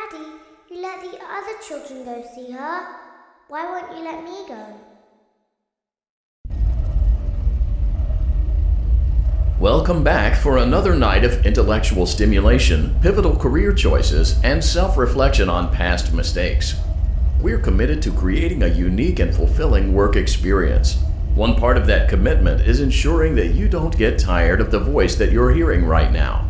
Daddy, you let the other children go see her. Why won't you let me go? Welcome back for another night of intellectual stimulation, pivotal career choices, and self-reflection on past mistakes. We're committed to creating a unique and fulfilling work experience. One part of that commitment is ensuring that you don't get tired of the voice that you're hearing right now.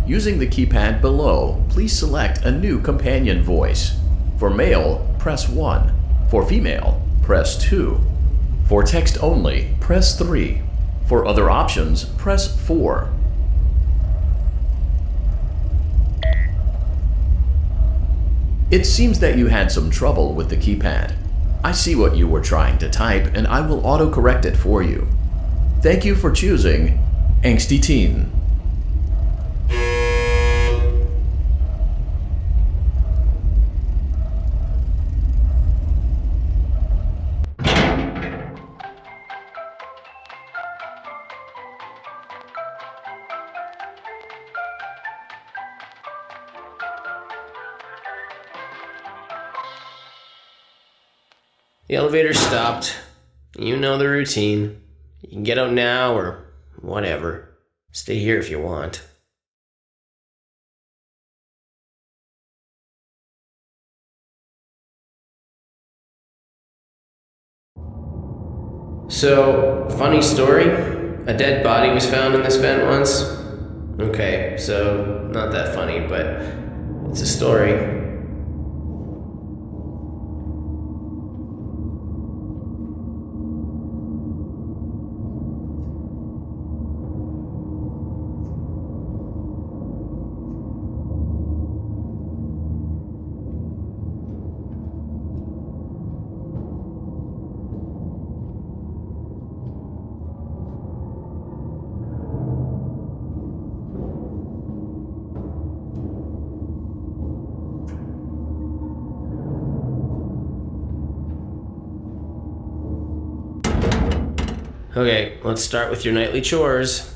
Using the keypad below, please select a new companion voice. For male, press 1. For female, press 2. For text only, press 3. For other options, press 4. It seems that you had some trouble with the keypad. I see what you were trying to type, and I will autocorrect it for you. Thank you for choosing Angsty Teen. The elevator stopped. You know the routine. You can get out now or whatever. Stay here if you want. So, funny story. A dead body was found in this vent once. Okay, so not that funny, but it's a story. Okay, let's start with your nightly chores.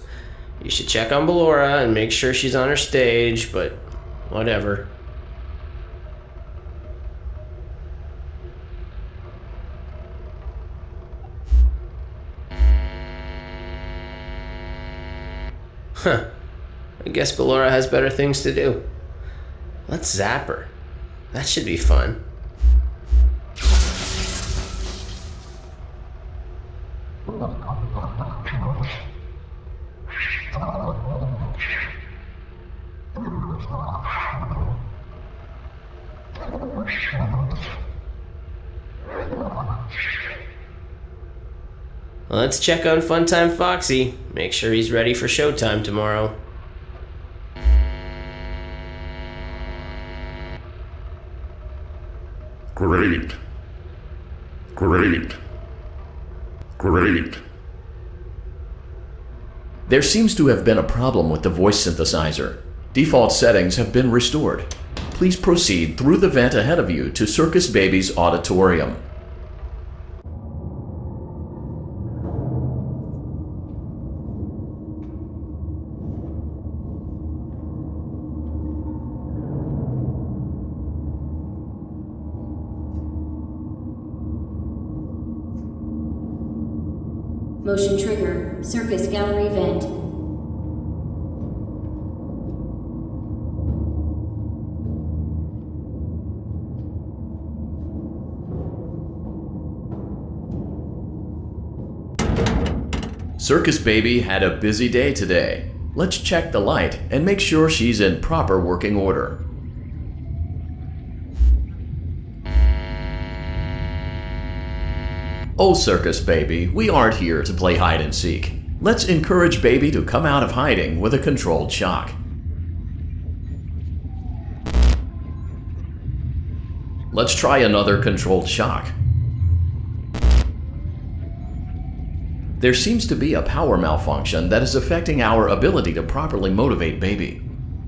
You should check on Ballora and make sure she's on her stage, but whatever. Huh. I guess Ballora has better things to do. Let's zap her. That should be fun. Let's check on Funtime Foxy. Make sure he's ready for showtime tomorrow. Great. Great. Great. There seems to have been a problem with the voice synthesizer. Default settings have been restored. Please proceed through the vent ahead of you to Circus Baby's auditorium. Motion trigger, Circus Gallery vent. Circus Baby had a busy day today. Let's check the light and make sure she's in proper working order. Oh, Circus Baby, we aren't here to play hide and seek. Let's encourage Baby to come out of hiding with a controlled shock. Let's try another controlled shock. There seems to be a power malfunction that is affecting our ability to properly motivate Baby.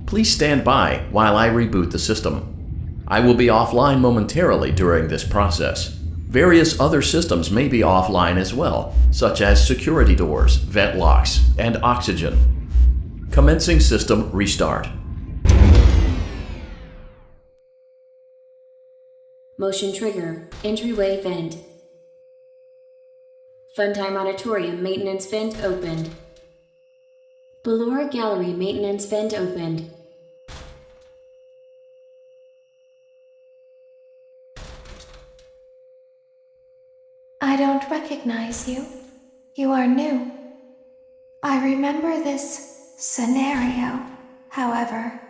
Please stand by while I reboot the system. I will be offline momentarily during this process. Various other systems may be offline as well, such as security doors, vent locks, and oxygen. Commencing system restart. Motion trigger. Entryway vent. Funtime Auditorium maintenance vent opened. Ballora Gallery maintenance vent opened. I don't recognize you. You are new. I remember this scenario, however.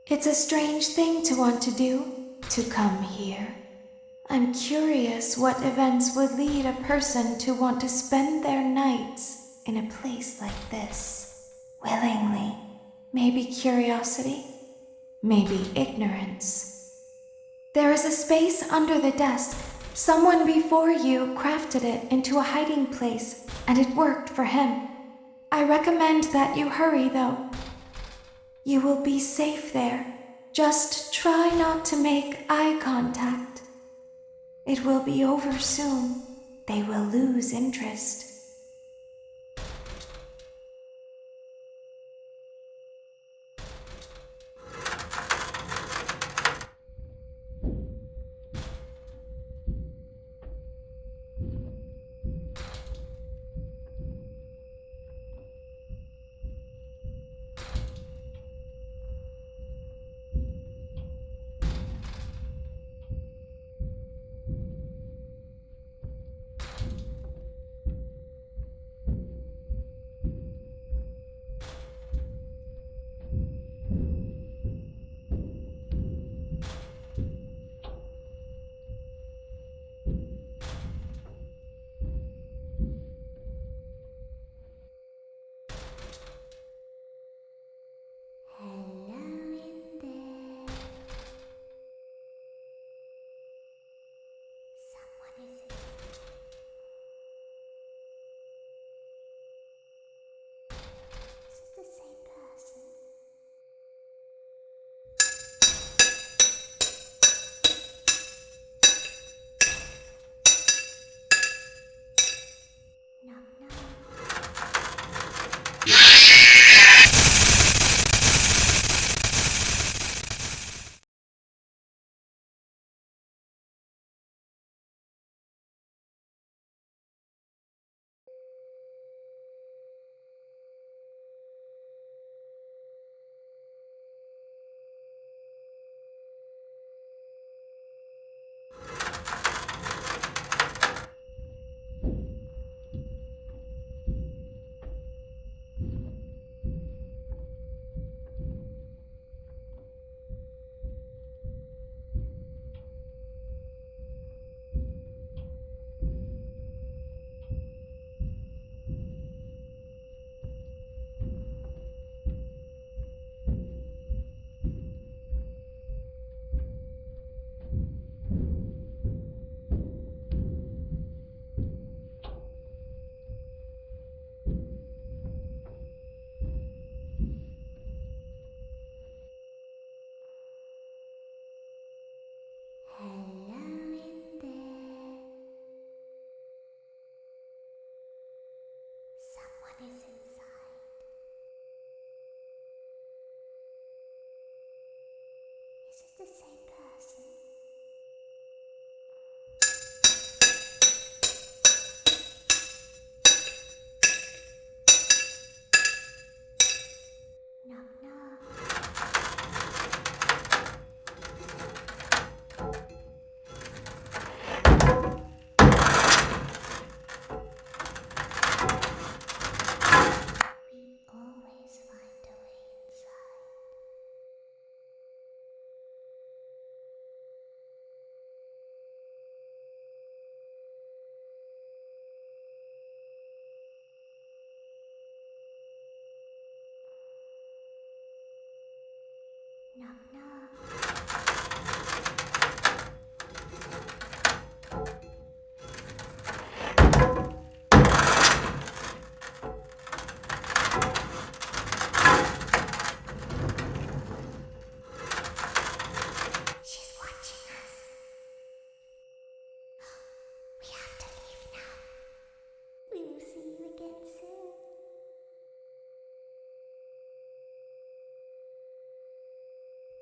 It's a strange thing to want to do, to come here. I'm curious what events would lead a person to want to spend their nights in a place like this. Willingly. Maybe curiosity. Maybe ignorance. There is a space under the desk. Someone before you crafted it into a hiding place, and it worked for him. I recommend that you hurry, though. You will be safe there. Just try not to make eye contact. It will be over soon. They will lose interest.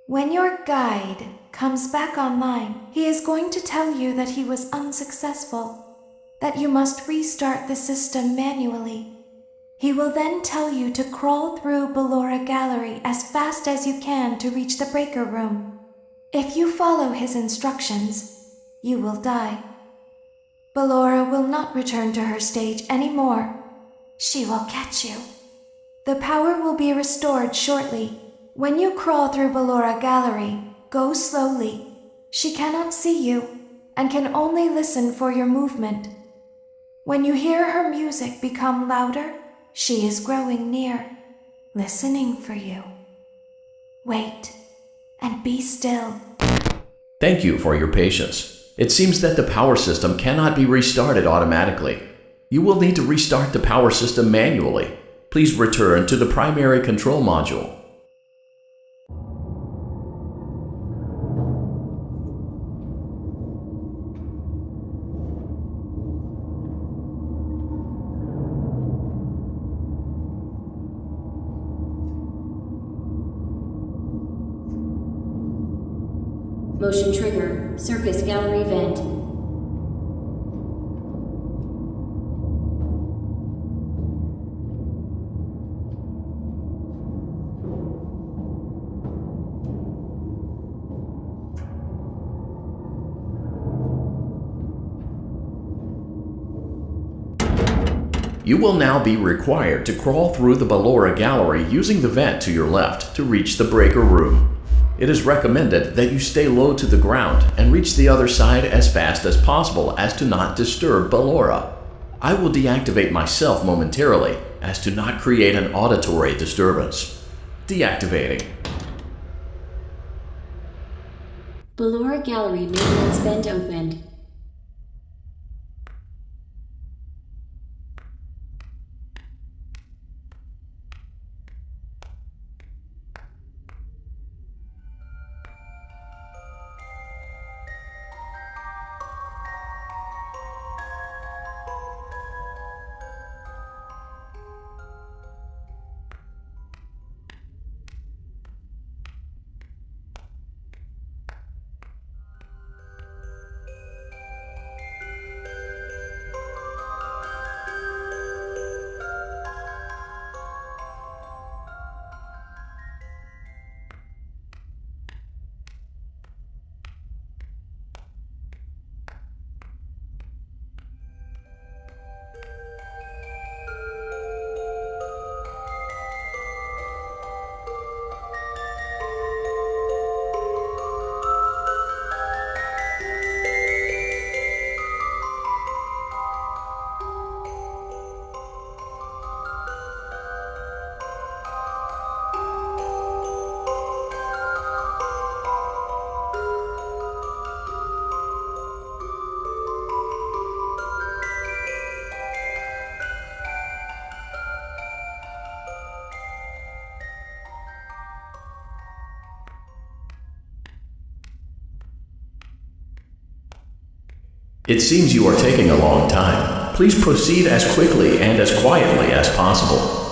When your guide comes back online, he is going to tell you that he was unsuccessful, that you must restart the system manually. He will then tell you to crawl through Ballora Gallery as fast as you can to reach the breaker room. If you follow his instructions, you will die. Ballora will not return to her stage anymore. She will catch you. The power will be restored shortly. When you crawl through Ballora Gallery, go slowly. She cannot see you and can only listen for your movement. When you hear her music become louder, she is growing near, listening for you. Wait and be still. Thank you for your patience. It seems that the power system cannot be restarted automatically. You will need to restart the power system manually. Please return to the primary control module. Motion trigger. Circus gallery vent. You will now be required to crawl through the Ballora Gallery using the vent to your left to reach the breaker room. It is recommended that you stay low to the ground and reach the other side as fast as possible as to not disturb Ballora. I will deactivate myself momentarily as to not create an auditory disturbance. Deactivating. Ballora Gallery maintenance vent opened. It seems you are taking a long time. Please proceed as quickly and as quietly as possible.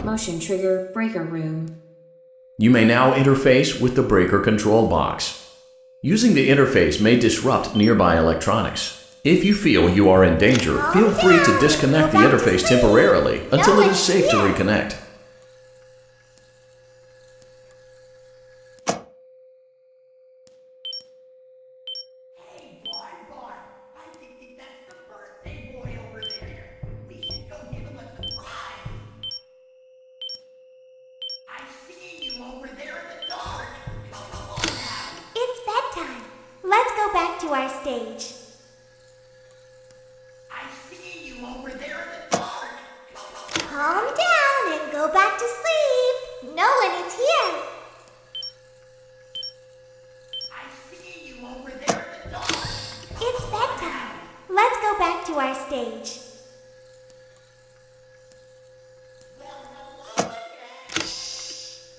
motion trigger breaker room. You may now interface with the breaker control box. Using the interface may disrupt nearby electronics. If you feel you are in danger, feel free to disconnect the interface temporarily until it is safe to reconnect. It's bedtime. Let's go back to our stage. Calm down and go back to sleep. Nolan is here. It's bedtime. Let's go back to our stage.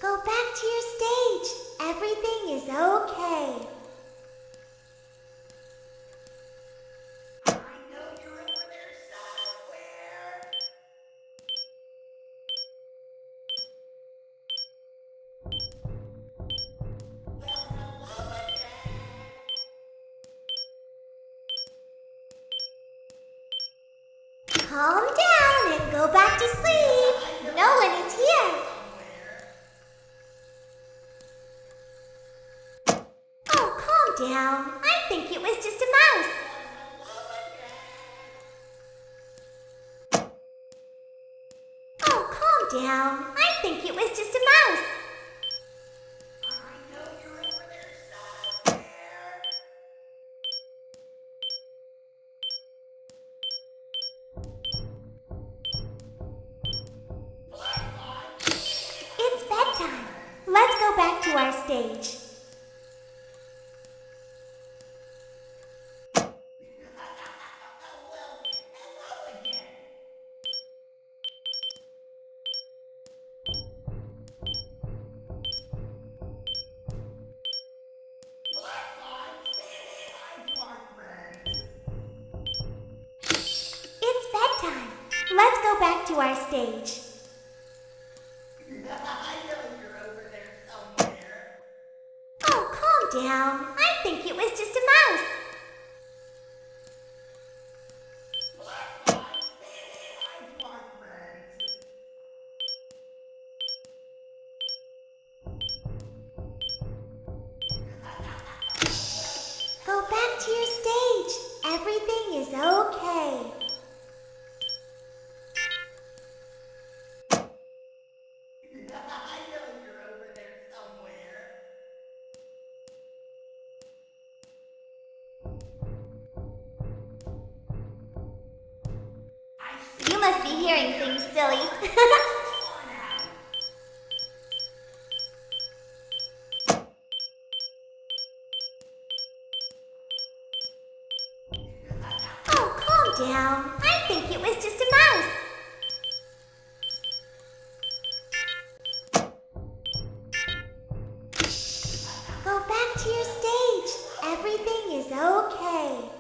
Go back to your stage. Everything is okay. Calm down and go back to sleep. Nolan is here. Oh, calm down. I think it was just a mouse. Oh, calm down. I think it was just a mouse. It's bedtime. Let's go back to our stage. It's bedtime. Let's go back to our stage. Oh, calm down. I think it was just a mouse. Go back to your stage. Everything is okay. You must be hearing things, silly. Oh, calm down. I think it was just a mouse. Go back to your stage. Everything is okay.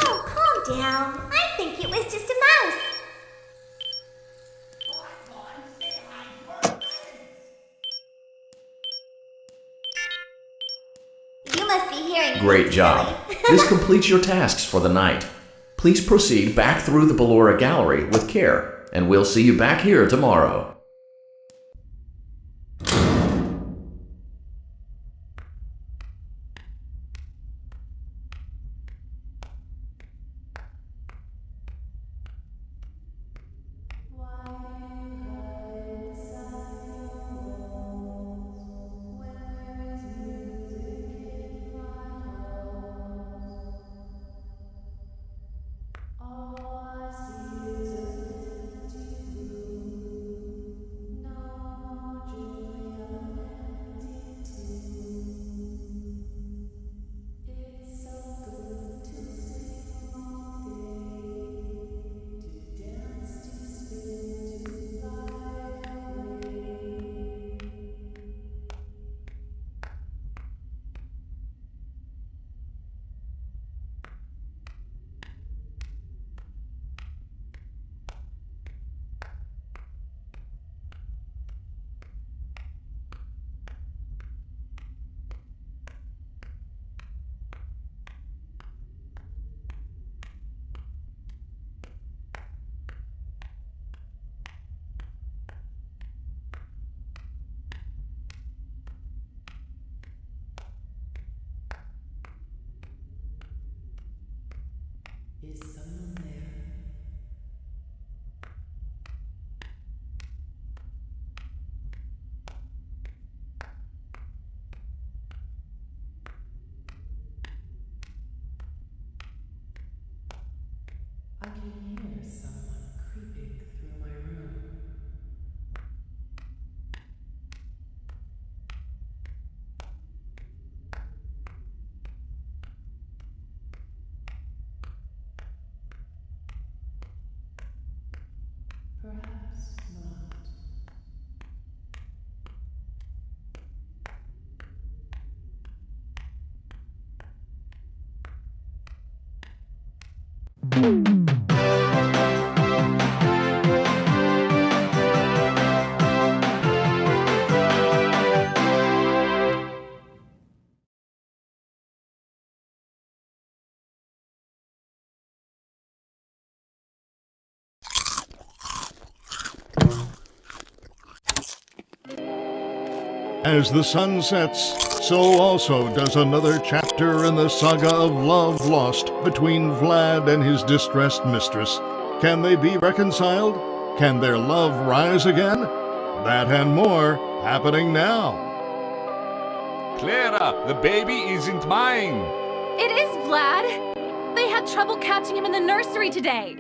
Oh, calm down. I think it was just a mouse. You must be hearing Great things, job. silly. This completes your tasks for the night. Please proceed back through the Ballora Gallery with care, and we'll see you back here tomorrow. I can hear someone creeping through my room. Perhaps not. As the sun sets, so also does another chapter in the saga of love lost between Vlad and his distressed mistress. Can they be reconciled? Can their love rise again? That and more happening now. Clara, the baby isn't mine. It is Vlad. They had trouble catching him in the nursery today.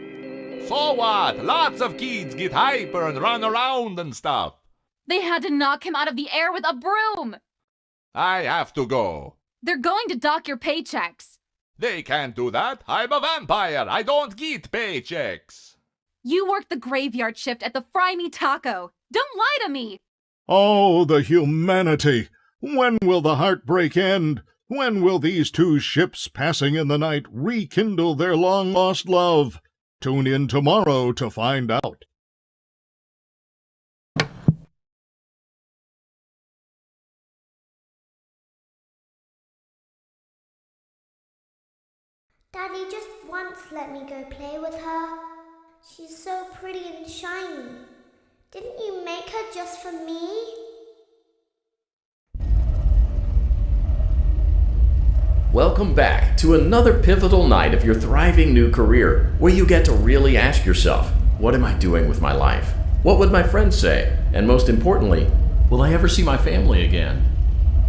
So what? Lots of kids get hyper and run around and stuff. They had to knock him out of the air with a broom. I have to go. They're going to dock your paychecks. They can't do that. I'm a vampire. I don't get paychecks. You worked the graveyard shift at the Fry Me Taco. Don't lie to me. Oh, the humanity! When will the heartbreak end? When will these two ships passing in the night rekindle their long-lost love? Tune in tomorrow to find out. Daddy just once let me go play with her. She's so pretty and shiny. Didn't you make her just for me? Welcome back to another pivotal night of your thriving new career, where you get to really ask yourself, what am I doing with my life? What would my friends say? And most importantly, will I ever see my family again?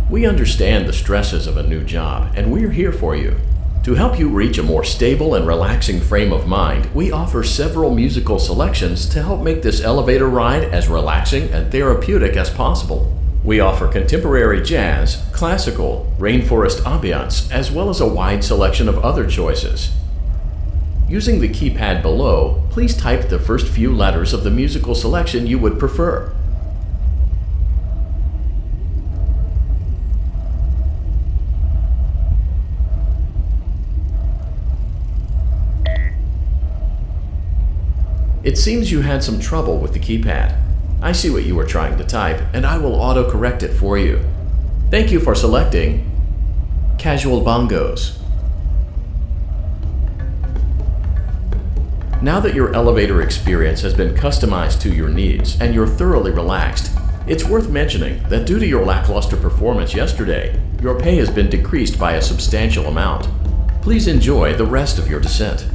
We understand the stresses of a new job, and we're here for you. To help you reach a more stable and relaxing frame of mind, we offer several musical selections to help make this elevator ride as relaxing and therapeutic as possible. We offer contemporary jazz, classical, rainforest ambiance, as well as a wide selection of other choices. Using the keypad below, please type the first few letters of the musical selection you would prefer. It seems you had some trouble with the keypad. I see what you were trying to type, and I will auto-correct it for you. Thank you for selecting Casual Bongos. Now that your elevator experience has been customized to your needs and you're thoroughly relaxed, it's worth mentioning that due to your lackluster performance yesterday, your pay has been decreased by a substantial amount. Please enjoy the rest of your descent.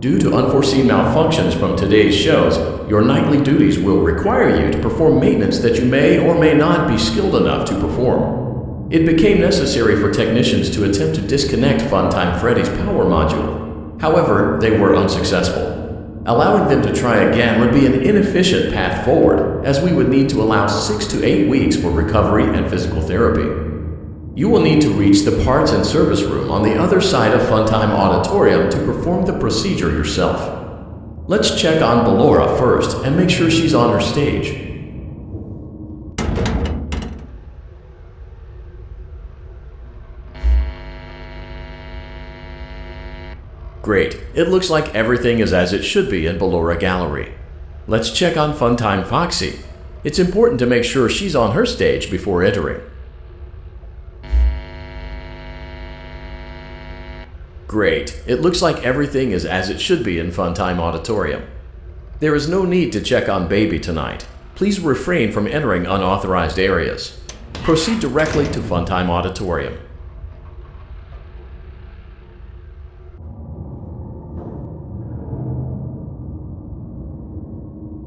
Due to unforeseen malfunctions from today's shows, your nightly duties will require you to perform maintenance that you may or may not be skilled enough to perform. It became necessary for technicians to attempt to disconnect Funtime Freddy's power module. However, they were unsuccessful. Allowing them to try again would be an inefficient path forward, as we would need to allow 6 to 8 weeks for recovery and physical therapy. You will need to reach the parts and service room on the other side of Funtime Auditorium to perform the procedure yourself. Let's check on Ballora first and make sure she's on her stage. Great, it looks like everything is as it should be in Ballora Gallery. Let's check on Funtime Foxy. It's important to make sure she's on her stage before entering. Great. It looks like everything is as it should be in Funtime Auditorium. There is no need to check on Baby tonight. Please refrain from entering unauthorized areas. Proceed directly to Funtime Auditorium.